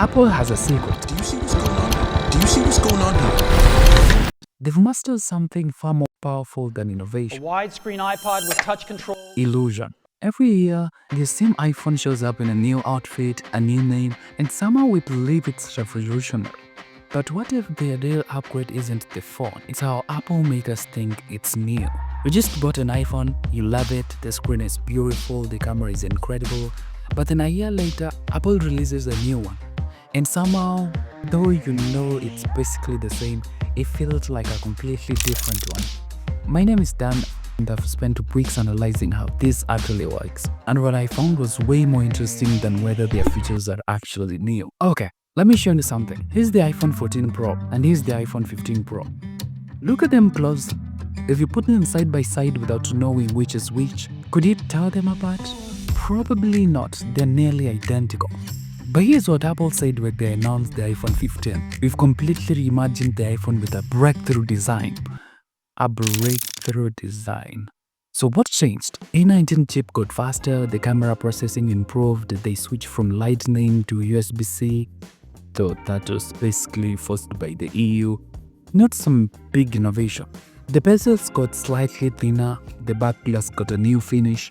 Apple has a secret. Do you see what's going on here? Do you see what's going on here? They've mastered something far more powerful than A innovation. widescreen iPod with touch control. Illusion. Every year, the same iPhone shows up in a new outfit, a new name, and somehow we believe it's revolutionary. But what if the real upgrade isn't the phone? It's how Apple makes us think it's new. You just bought an iPhone, you love it, the screen is beautiful, the camera is incredible, but then a year later, Apple releases a new one. And somehow, though you know it's basically the same, it feels like a completely different one. My name is Dan, and I've spent weeks analyzing how this actually works. And what I found was way more interesting than whether their features are actually new. Okay, let me show you something. Here's the iPhone 14 Pro, and here's the iPhone 15 Pro. Look at them close. If you put them side by side without knowing which is which, could you tell them apart? Probably not, they're nearly identical. But here's what Apple said when they announced the iPhone 15. We've completely reimagined the iPhone with a breakthrough design. A breakthrough design. So what changed? A19 chip got faster, the camera processing improved, they switched from Lightning to USB-C. So that was basically forced by the EU. Not some big innovation. The bezels got slightly thinner, the back glass got a new finish.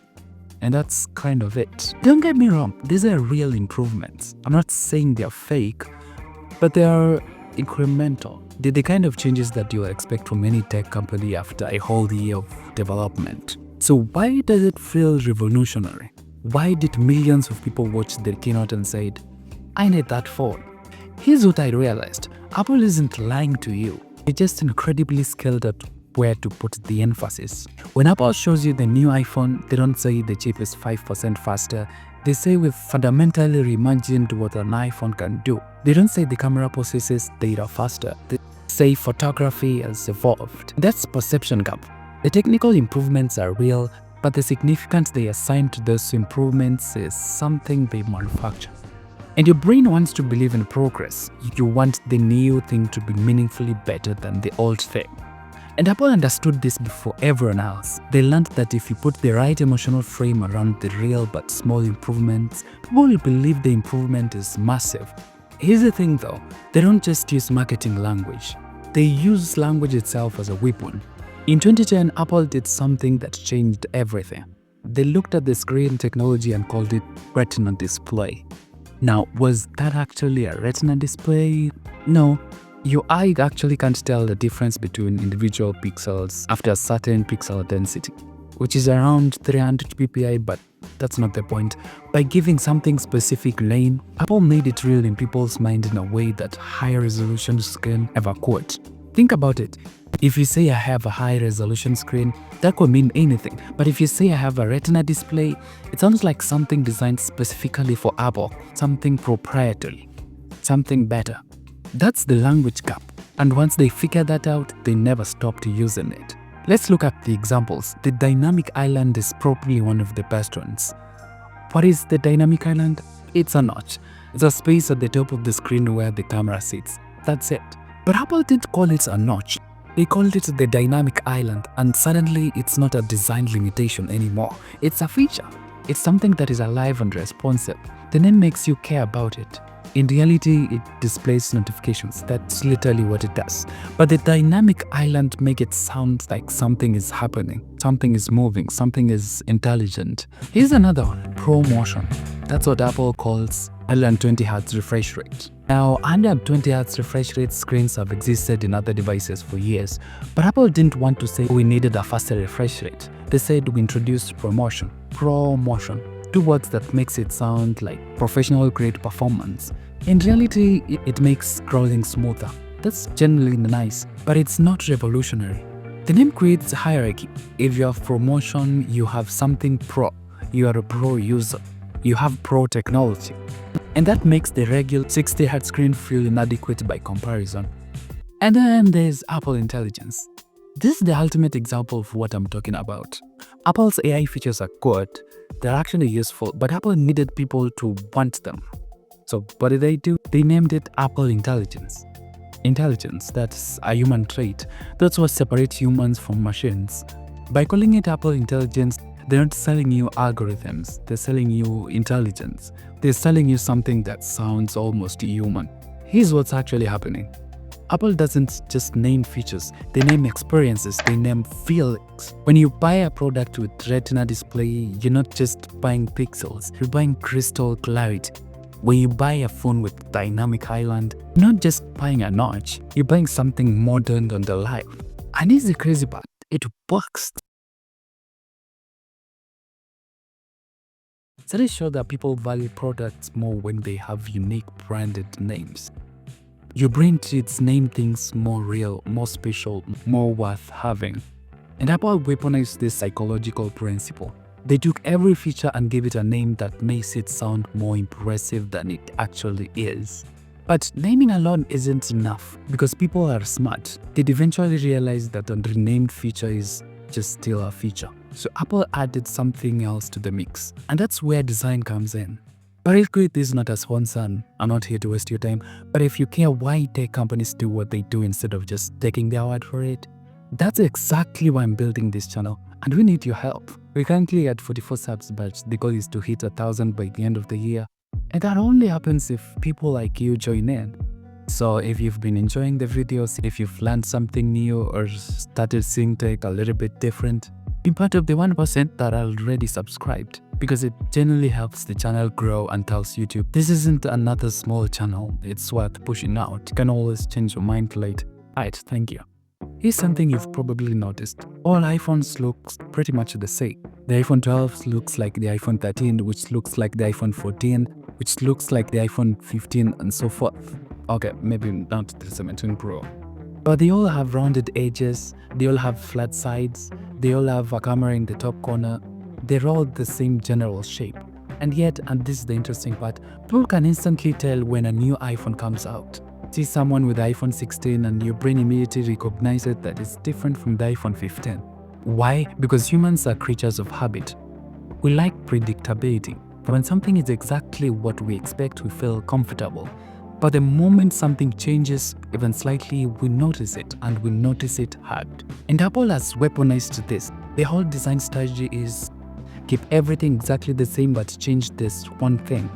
And that's kind of it. Don't get me wrong, these are real improvements. I'm not saying they're fake, but they are incremental. They're the kind of changes that you expect from any tech company after a whole year of development. So why does it feel revolutionary? Why did millions of people watch the keynote and said, I need that phone? Here's what I realized. Apple isn't lying to you. They're just incredibly skilled at where to put the emphasis. When Apple shows you the new iPhone, they don't say the chip is 5% faster. They say we've fundamentally reimagined what an iPhone can do. They don't say the camera processes data faster. They say photography has evolved. That's perception gap. The technical improvements are real, but the significance they assign to those improvements is something they manufacture. And your brain wants to believe in progress. You want the new thing to be meaningfully better than the old thing. And Apple understood this before everyone else. They learned that if you put the right emotional frame around the real but small improvements, people will believe the improvement is massive. Here's the thing though, they don't just use marketing language. They use language itself as a weapon. In 2010, Apple did something that changed everything. They looked at the screen technology and called it Retina Display. Now, was that actually a Retina display? No. Your eye actually can't tell the difference between individual pixels after a certain pixel density, which is around 300 ppi, but that's not the point. By giving something specific name, Apple made it real in people's mind in a way that higher resolution screen ever could. Think about it. If you say I have a high resolution screen, that could mean anything. But if you say I have a Retina display, it sounds like something designed specifically for Apple, something proprietary, something better. That's the language gap, and once they figure that out, they never stopped using it. Let's look at the examples. The dynamic island is probably one of the best ones. What is the dynamic island? It's a notch. It's a space at the top of the screen where the camera sits. That's it. But Apple didn't call it a notch. They called it the dynamic island, and suddenly it's not a design limitation anymore. It's a feature. It's something that is alive and responsive. The name makes you care about it. In reality, it displays notifications. That's literally what it does. But the dynamic island makes it sound like something is happening, something is moving, something is intelligent. Here's another one, ProMotion. That's what Apple calls 120Hz refresh rate. Now, 120Hz refresh rate screens have existed in other devices for years, but Apple didn't want to say we needed a faster refresh rate. They said we introduced ProMotion. ProMotion. Two words that makes it sound like professional grade performance. In reality, it makes scrolling smoother. That's generally nice, but it's not revolutionary. The name creates a hierarchy. If you have ProMotion, you have something pro. You are a pro user. You have pro technology. And that makes the regular 60Hz screen feel inadequate by comparison. And then there's Apple Intelligence. This is the ultimate example of what I'm talking about. Apple's AI features are good, they're actually useful, but Apple needed people to want them. So what did they do? They named it Apple Intelligence. Intelligence, that's a human trait. That's what separates humans from machines. By calling it Apple Intelligence, They're not selling you algorithms, they're selling you intelligence. They're selling you something that sounds almost human. Here's what's actually happening. Apple doesn't just name features, they name experiences, they name feelings. When you buy a product with Retina Display, you're not just buying pixels, you're buying crystal clarity. When you buy a phone with Dynamic Island, you're not just buying a notch, you're buying something modern and alive. And here's the crazy part, it works. Studies show that people value products more when they have unique branded names. Your brain treats name things more real, more special, more worth having. And Apple weaponized this psychological principle. They took every feature and gave it a name that makes it sound more impressive than it actually is. But naming alone isn't enough, because people are smart. They'd eventually realize that a renamed feature is just still a feature. So Apple added something else to the mix. And that's where design comes in. But real quick, this is not a sponsor, and I'm not here to waste your time. But if you care why tech companies do what they do instead of just taking their word for it, that's exactly why I'm building this channel. And we need your help. We're currently at 44 subs, but the goal is to hit 1,000 by the end of the year. And that only happens if people like you join in. So if you've been enjoying the videos, if you've learned something new or started seeing tech a little bit different, be part of the 1% that are already subscribed, because it genuinely helps the channel grow and tells YouTube this isn't another small channel, it's worth pushing out. You can always change your mind later. Alright, thank you. Here's something you've probably noticed. All iPhones look pretty much the same. The iPhone 12 looks like the iPhone 13, which looks like the iPhone 14, which looks like the iPhone 15, and so forth. Okay, maybe not the 17 Pro. But they all have rounded edges, they all have flat sides, they all have a camera in the top corner. They're all the same general shape. And yet, and this is the interesting part, people can instantly tell when a new iPhone comes out. See someone with iPhone 16 and your brain immediately recognizes that it's different from the iPhone 15. Why? Because humans are creatures of habit. We like predictability. When something is exactly what we expect, we feel comfortable. But the moment something changes, even slightly, we notice it, and we notice it hard. And Apple has weaponized this. The whole design strategy is keep everything exactly the same but change this one thing.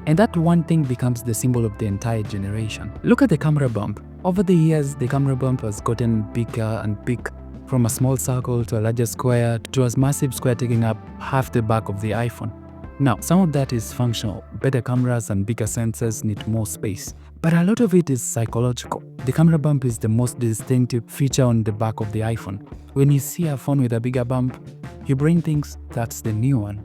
And that one thing becomes the symbol of the entire generation. Look at the camera bump. Over the years, the camera bump has gotten bigger and bigger, from a small circle to a larger square to a massive square taking up half the back of the iPhone. Now, some of that is functional. Better cameras and bigger sensors need more space. But a lot of it is psychological. The camera bump is the most distinctive feature on the back of the iPhone. When you see a phone with a bigger bump, your brain thinks that's the new one.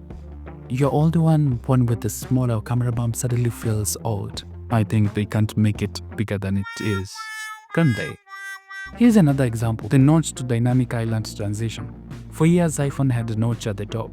Your older one with the smaller camera bump suddenly feels old. I think they can't make it bigger than it is, can they? Here's another example, the notch to Dynamic Island transition. For years, iPhone had a notch at the top.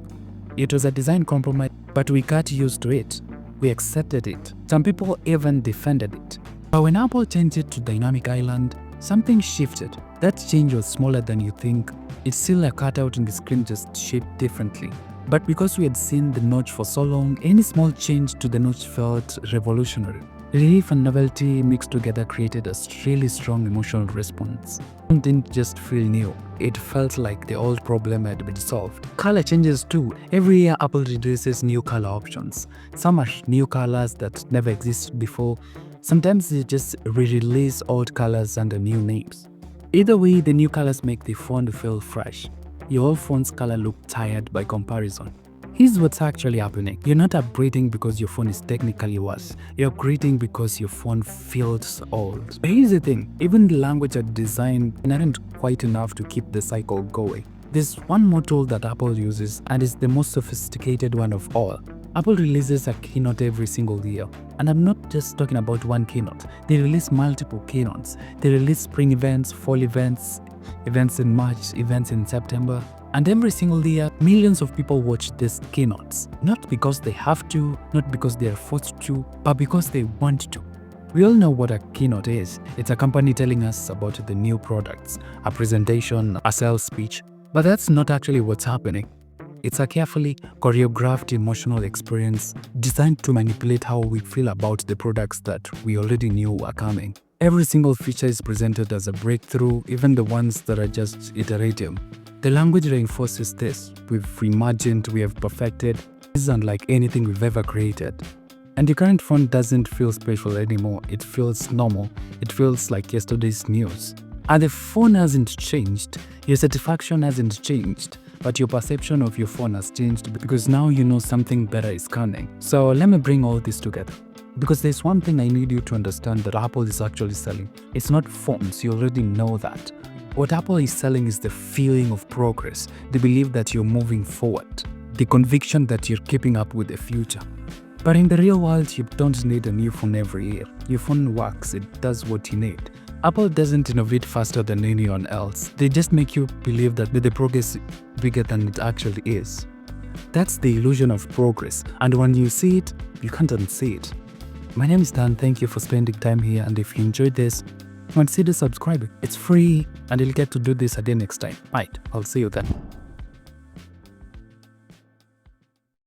It was a design compromise, but we got used to it. We accepted it. Some people even defended it. But when Apple changed it to Dynamic Island, something shifted. That change was smaller than you think. It's still a cutout in the screen, just shaped differently. But because we had seen the notch for so long, any small change to the notch felt revolutionary. Relief and novelty mixed together created a really strong emotional response. It didn't just feel new, it felt like the old problem had been solved. Color changes too. Every year Apple releases new color options. Some are new colors that never existed before. Sometimes they just re-release old colors under new names. Either way, the new colors make the phone feel fresh. Your old phone's color looks tired by comparison. Here's what's actually happening. You're not upgrading because your phone is technically worse. You're upgrading because your phone feels old. But here's the thing, even the language and design aren't quite enough to keep the cycle going. There's one more tool that Apple uses, and it's the most sophisticated one of all. Apple releases a keynote every single year. And I'm not just talking about one keynote. They release multiple keynotes. They release spring events, fall events, events in March, events in September. And every single year, millions of people watch these keynotes. Not because they have to, not because they are forced to, but because they want to. We all know what a keynote is. It's a company telling us about the new products, a presentation, a sales speech. But that's not actually what's happening. It's a carefully choreographed emotional experience designed to manipulate how we feel about the products that we already knew were coming. Every single feature is presented as a breakthrough, even the ones that are just iterative. The language reinforces this. We've reimagined, we have perfected. This is unlike anything we've ever created. And your current phone doesn't feel special anymore. It feels normal. It feels like yesterday's news. And the phone hasn't changed. Your satisfaction hasn't changed. But your perception of your phone has changed because now you know something better is coming. So let me bring all this together. Because there's one thing I need you to understand that Apple is actually selling. It's not phones, you already know that. What Apple is selling is the feeling of progress, the belief that you're moving forward, the conviction that you're keeping up with the future. But in the real world, you don't need a new phone every year. Your phone works, it does what you need. Apple doesn't innovate faster than anyone else. They just make you believe that the progress is bigger than it actually is. That's the illusion of progress, and when you see it, you can't unsee it. My name is Dan, thank you for spending time here, and if you enjoyed this, consider subscribing. It's free, and you'll get to do this again next time. Right, I'll see you then.